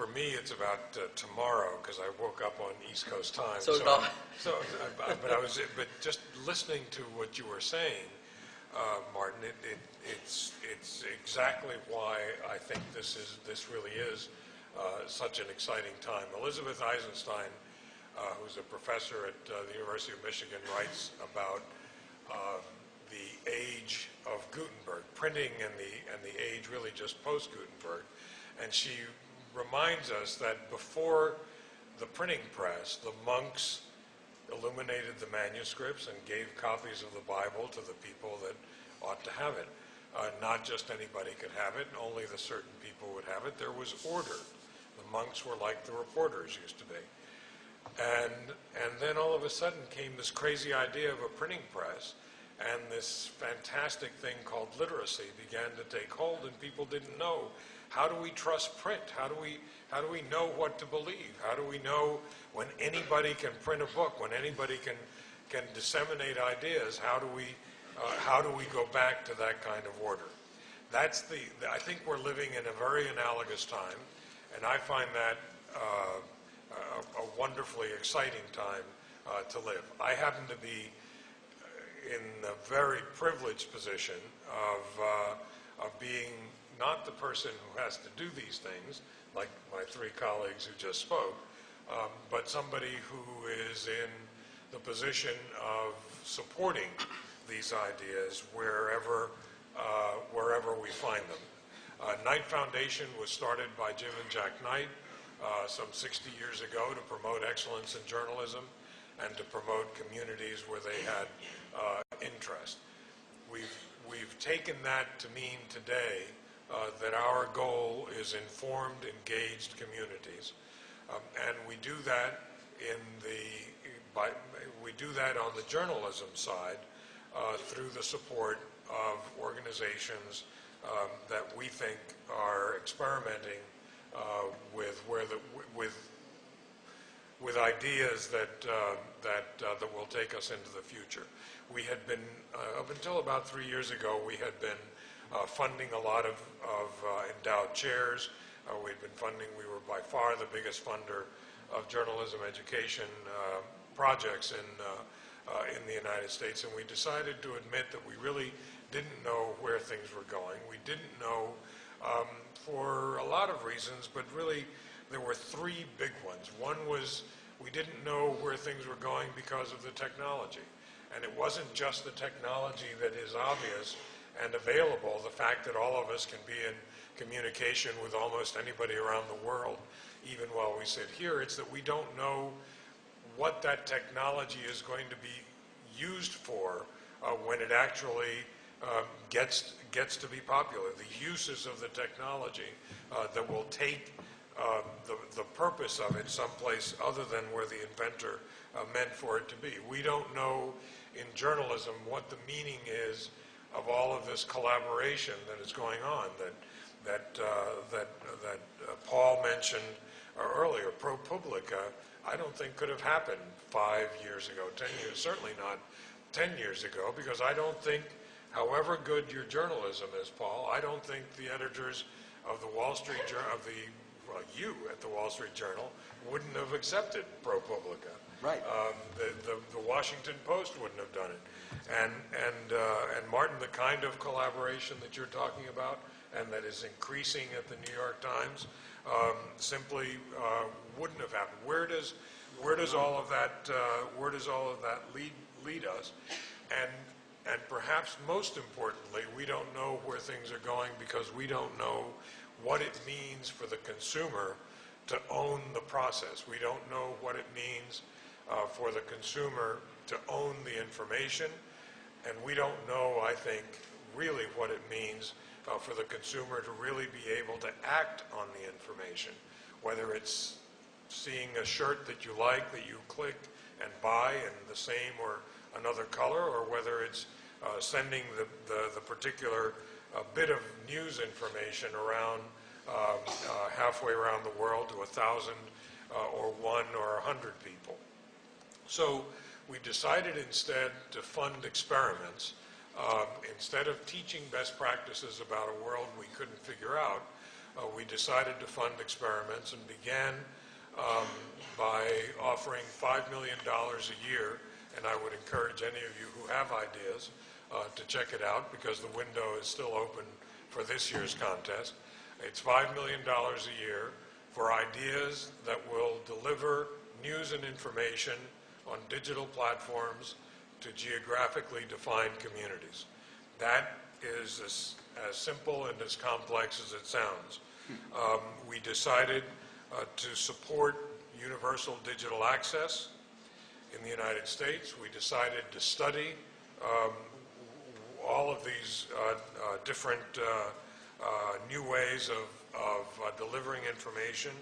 for me, it's about tomorrow because I woke up on East Coast time. So But just listening to what you were saying, Martin, it's exactly why I think this really is such an exciting time. Elizabeth Eisenstein, who's a professor at the University of Michigan, writes about the age of Gutenberg, printing, and the age really just post-Gutenberg. And she reminds us that before the printing press, the monks illuminated the manuscripts and gave copies of the Bible to the people that ought to have it. Not just anybody could have it, only the certain people would have it. There was order. The monks were like the reporters used to be. And then all of a sudden came this crazy idea of a printing press, and this fantastic thing called literacy began to take hold, and people didn't know, how do we trust print? How do we know what to believe? How do we know when anybody can print a book, when anybody can disseminate ideas? How do we go back to that kind of order? I think we're living in a very analogous time, and I find that a wonderfully exciting time to live. I happen to be in the very privileged position of being not the person who has to do these things, like my three colleagues who just spoke, but somebody who is in the position of supporting these ideas wherever we find them. Knight Foundation was started by Jim and Jack Knight some 60 years ago to promote excellence in journalism and to promote communities where they had interest. We've taken that to mean today that our goal is informed, engaged communities, and we do that on the journalism side through the support of organizations that we think are experimenting with ideas that will take us into the future. We had been, up until about 3 years ago, we had been funding a lot of endowed chairs. We were by far the biggest funder of journalism education projects in the United States, and we decided to admit that we really didn't know where things were going. We didn't know for a lot of reasons, but really there were three big ones. One was we didn't know where things were going because of the technology. And it wasn't just the technology that is obvious and available, the fact that all of us can be in communication with almost anybody around the world, even while we sit here. It's that we don't know what that technology is going to be used for when it actually gets to be popular. The uses of the technology that will take the purpose of it someplace other than where the inventor meant for it to be. We don't know in journalism what the meaning is of all of this collaboration that is going on that Paul mentioned earlier. ProPublica, I don't think could have happened 5 years ago, 10 years, certainly not 10 years ago, because I don't think, however good your journalism is, Paul, I don't think the editors of the Wall Street Journal, you at the Wall Street Journal, wouldn't have accepted ProPublica. Right. The Washington Post wouldn't have done it. And Martin, the kind of collaboration that you're talking about and that is increasing at the New York Times simply wouldn't have happened. Where does all of that lead us? And perhaps most importantly, we don't know where things are going because we don't know what it means for the consumer to own the process. We don't know what it means for the consumer to own the information, and we don't know, I think, really what it means for the consumer to really be able to act on the information, whether it's seeing a shirt that you like, that you click and buy in the same or another color, or whether it's sending the particular bit of news information around halfway around the world to 1,000 or 1 or 100 people. So we decided instead to fund experiments. Instead of teaching best practices about a world we couldn't figure out, we decided to fund experiments and began by offering $5 million a year, and I would encourage any of you who have ideas to check it out because the window is still open for this year's contest. It's $5 million a year for ideas that will deliver news and information on digital platforms to geographically defined communities. That is as simple and as complex as it sounds. We decided to support universal digital access in the United States. We decided to study all of these different new ways of delivering information,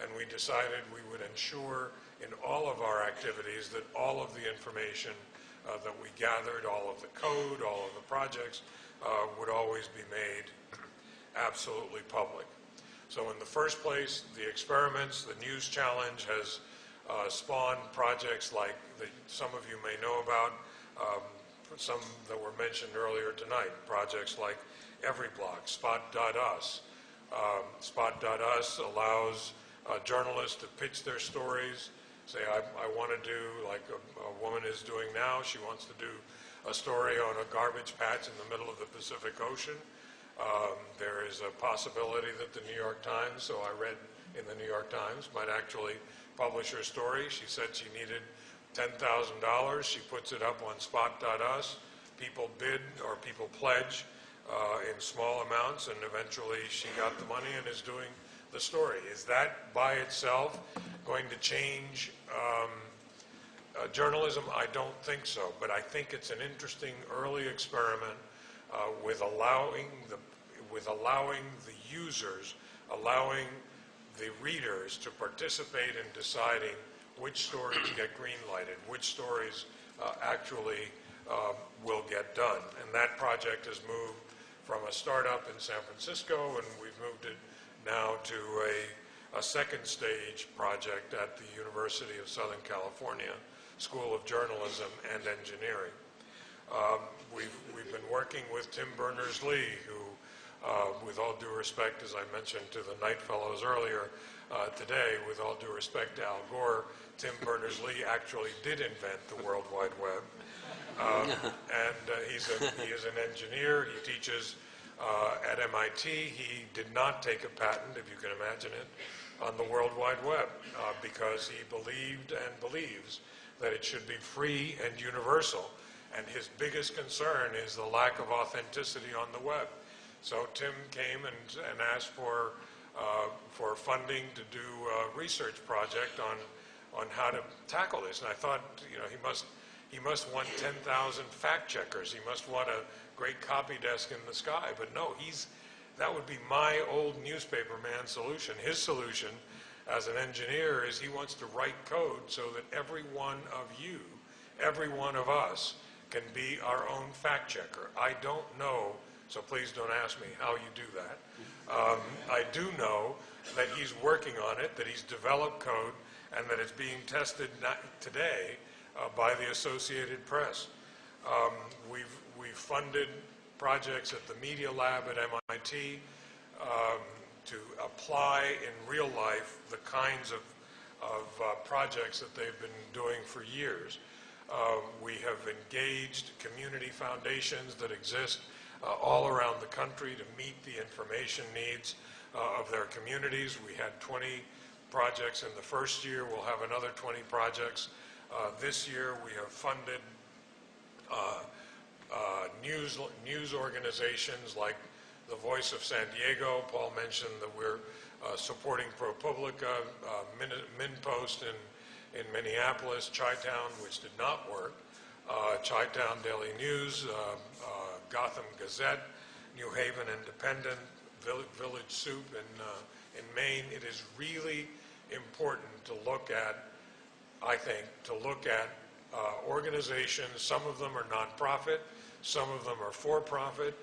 and we decided we would ensure in all of our activities that all of the information that we gathered, all of the code, all of the projects, would always be made absolutely public. So in the first place, the experiments, the News Challenge has spawned projects like that some of you may know about, some that were mentioned earlier tonight, projects like EveryBlock, Spot.us. Spot.us allows journalists to pitch their stories, say, I want to do, like a woman is doing now, she wants to do a story on a garbage patch in the middle of the Pacific Ocean. There is a possibility that the New York Times, so I read in the New York Times, might actually publish her story. She said she needed $10,000. She puts it up on Spot.us. People bid or people pledge in small amounts, and eventually she got the money and is doing the story. Is that by itself going to change journalism? I don't think so, but I think it's an interesting early experiment with allowing the users, allowing the readers to participate in deciding which stories get green-lighted, which stories actually will get done. And that project has moved from a startup in San Francisco, and we've moved it now to a second stage project at the University of Southern California School of Journalism and Engineering. We've been working with Tim Berners-Lee, who, with all due respect, as I mentioned to the Knight Fellows earlier today, with all due respect to Al Gore, Tim Berners-Lee actually did invent the World Wide Web. He is an engineer. He teaches at MIT. He did not take a patent, if you can imagine it, on the World Wide Web because he believed and believes that it should be free and universal. And his biggest concern is the lack of authenticity on the web. So Tim came and asked for funding to do a research project on how to tackle this. And I thought, you know, he must want 10,000 fact checkers. He must want a great copy desk in the sky. But no, that would be my old newspaper man solution. His solution as an engineer is he wants to write code so that every one of you, every one of us, can be our own fact checker. I don't know, so please don't ask me how you do that. I do know that he's working on it, that he's developed code, and that it's being tested today by the Associated Press. We've funded projects at the Media Lab at MIT to apply in real life the kinds of projects that they've been doing for years. We have engaged community foundations that exist all around the country to meet the information needs of their communities. We had 20 projects in the first year. We'll have another 20 projects this year. We have funded news organizations like the Voice of San Diego. Paul mentioned that we're supporting ProPublica, MinPost in Minneapolis, Chi-Town, which did not work, Chi-Town Daily News, Gotham Gazette, New Haven Independent, Village Soup in Maine. It is really important to look at, I think, organizations. Some of them are nonprofit, some of them are for-profit.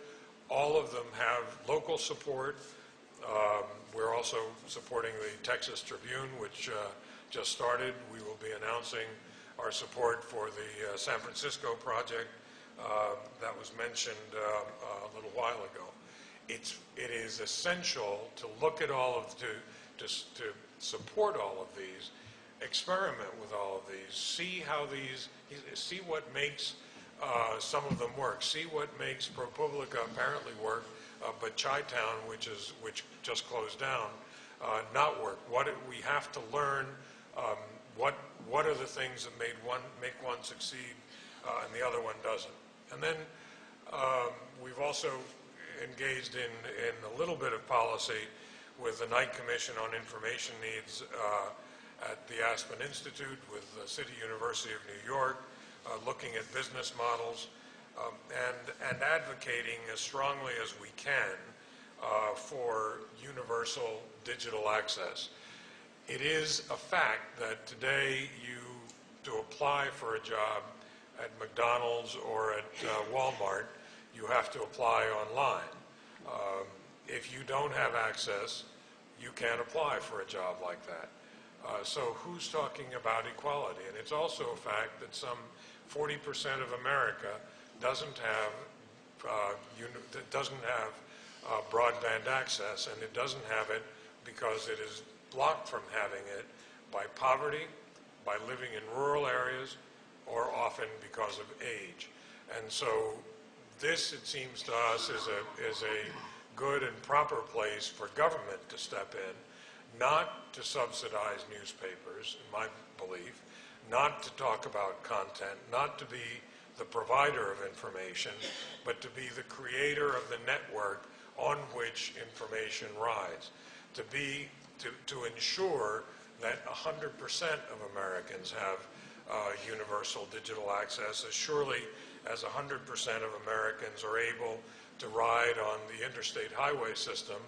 All of them have local support. We're also supporting the Texas Tribune, which just started. We will be announcing our support for the San Francisco project that was mentioned a little while ago. it is essential to look at all of, to support all of these, experiment with all of these, see what makes some of them work, see what makes ProPublica apparently work, but Chi-Town, which just closed down, not work. We have to learn what are the things that make one succeed and the other one doesn't. And then we've also engaged in a little bit of policy with the Knight Commission on Information Needs at the Aspen Institute, with the City University of New York, looking at business models and advocating as strongly as we can for universal digital access. It is a fact that today to apply for a job at McDonald's or at Walmart, you have to apply online. If you don't have access, you can't apply for a job like that. So who's talking about equality? And it's also a fact that some 40% of America doesn't have broadband access, and it doesn't have it because it is blocked from having it by poverty, by living in rural areas, or often because of age. And so this, it seems to us, is a good and proper place for government to step in, not to subsidize newspapers, in my belief, not to talk about content, not to be the provider of information, but to be the creator of the network on which information rides, to ensure that 100% of Americans have universal digital access, as surely as 100% of Americans are able to ride on the interstate highway system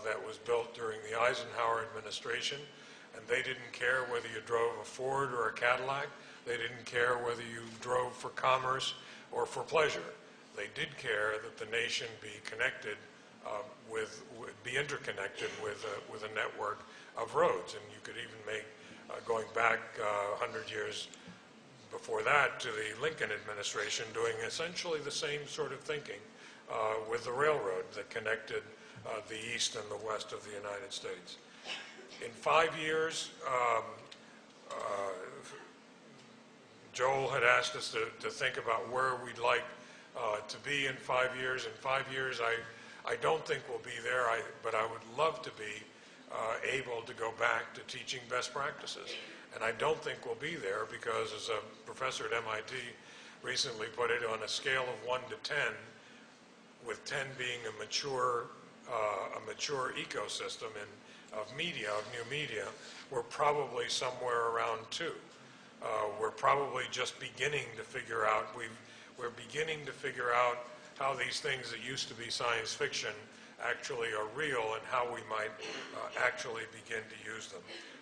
that was built during the Eisenhower administration. And they didn't care whether you drove a Ford or a Cadillac. They didn't care whether you drove for commerce or for pleasure. They did care that the nation be connected be interconnected with a network of roads. And you could even make, going back 100 years before that to the Lincoln administration, doing essentially the same sort of thinking with the railroad that connected the east and the west of the United States. In 5 years, Joel had asked us to think about where we'd like to be in 5 years. In 5 years, I don't think we'll be there, but I would love to be able to go back to teaching best practices. And I don't think we'll be there because, as a professor at MIT recently put it, on a scale of 1 to 10, with 10 being a mature ecosystem of media, of new media, we're probably somewhere around 2. We're probably just beginning to figure out, we're beginning to figure out how these things that used to be science fiction actually are real and how we might actually begin to use them.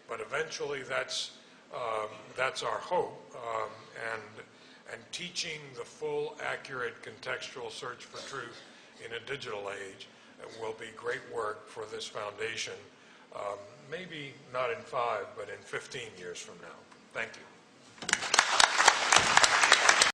But eventually that's our hope, and teaching the full, accurate, contextual search for truth in a digital age will be great work for this foundation, maybe not in 5, but in 15 years from now. Thank you.